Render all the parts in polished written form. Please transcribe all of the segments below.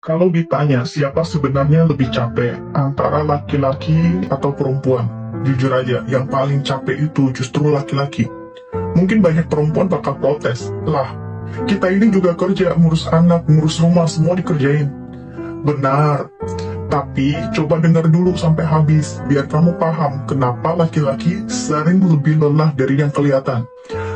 Kalau ditanya siapa sebenarnya lebih capek, antara laki-laki atau perempuan, jujur aja, yang paling capek itu justru laki-laki. Mungkin banyak perempuan bakal protes, lah, kita ini juga kerja, ngurus anak, ngurus rumah, semua dikerjain. Benar, tapi coba dengar dulu sampai habis, biar kamu paham kenapa laki-laki sering lebih lelah dari yang kelihatan.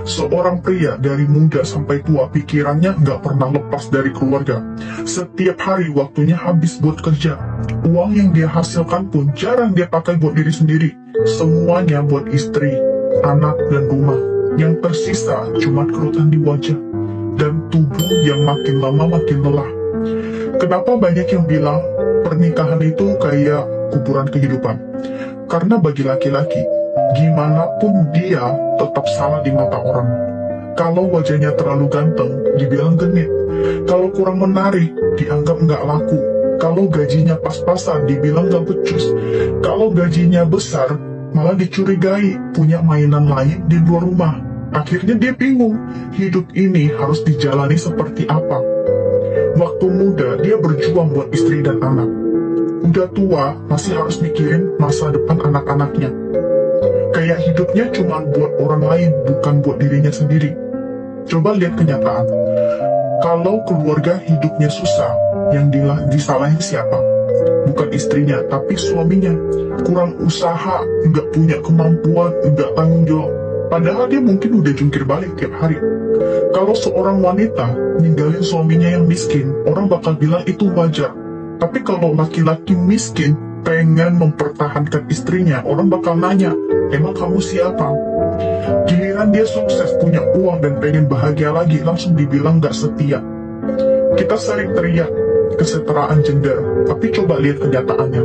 Seorang pria dari muda sampai tua pikirannya nggak pernah lepas dari keluarga. Setiap hari waktunya habis buat kerja. Uang yang dia hasilkan pun jarang dia pakai buat diri sendiri. Semuanya buat istri, anak, dan rumah. Yang tersisa cuma kerutan di wajah dan tubuh yang makin lama makin lelah. Kenapa banyak yang bilang pernikahan itu kayak kuburan kehidupan? Karena bagi laki-laki, gimana pun dia tetap salah di mata orang. Kalau wajahnya terlalu ganteng, dibilang genit. Kalau kurang menarik, dianggap nggak laku. Kalau gajinya pas-pasan, dibilang nggak becus. Kalau gajinya besar, malah dicurigai punya mainan lain di luar rumah. Akhirnya dia bingung, hidup ini harus dijalani seperti apa. Waktu muda, dia berjuang buat istri dan anak. Udah tua, masih harus mikirin masa depan anak-anaknya. Kayak hidupnya cuma buat orang lain, bukan buat dirinya sendiri. Coba lihat kenyataan. Kalau keluarga hidupnya susah, yang disalahin siapa? Bukan istrinya, tapi suaminya. Kurang usaha, nggak punya kemampuan, nggak tanggung jawab. Padahal dia mungkin udah jungkir balik tiap hari. Kalau seorang wanita ninggalin suaminya yang miskin, orang bakal bilang itu wajar. Tapi kalau laki-laki miskin pengen mempertahankan istrinya, orang bakal nanya, emang kamu siapa? Giliran dia sukses, punya uang, dan pengen bahagia lagi, langsung dibilang gak setia. Kita sering teriak kesetaraan gender, tapi coba lihat kenyataannya.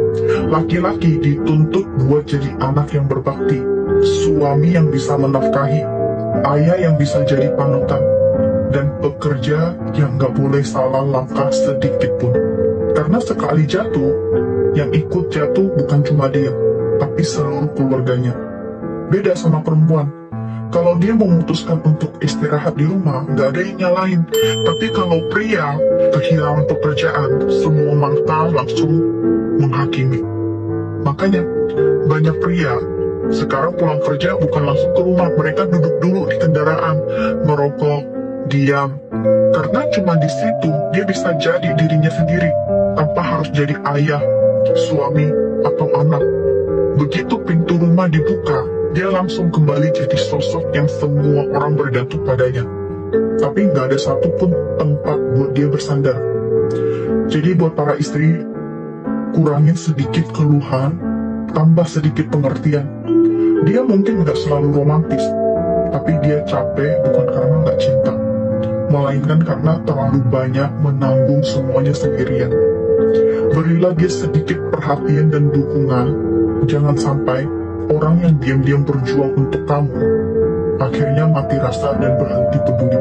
Laki-laki dituntut buat jadi anak yang berbakti, suami yang bisa menafkahi, ayah yang bisa jadi panutan, dan pekerja yang gak boleh salah langkah sedikit pun. Karena sekali jatuh, yang ikut jatuh bukan cuma dia, tapi seluruh keluarganya. Beda sama perempuan. Kalau dia memutuskan untuk istirahat di rumah, nggak ada yang nyalain. Tapi kalau pria kehilangan pekerjaan, semua mata langsung menghakimi. Makanya, banyak pria sekarang pulang kerja bukan langsung ke rumah. Mereka duduk dulu di kendaraan, merokok, diam. Karena cuma di situ dia bisa jadi dirinya sendiri, tanpa harus jadi ayah, suami, atau anak. Begitu pintu rumah dibuka, dia langsung kembali jadi sosok yang semua orang bergantung padanya. Tapi nggak ada satupun tempat buat dia bersandar. Jadi buat para istri, kurangin sedikit keluhan, tambah sedikit pengertian. Dia mungkin nggak selalu romantis, tapi dia capek bukan karena nggak cinta, melainkan karena terlalu banyak menanggung semuanya sendirian. Berilah dia sedikit perhatian dan dukungan. Jangan sampai orang yang diam-diam berjuang untuk kamu akhirnya mati rasa dan berhenti peduli.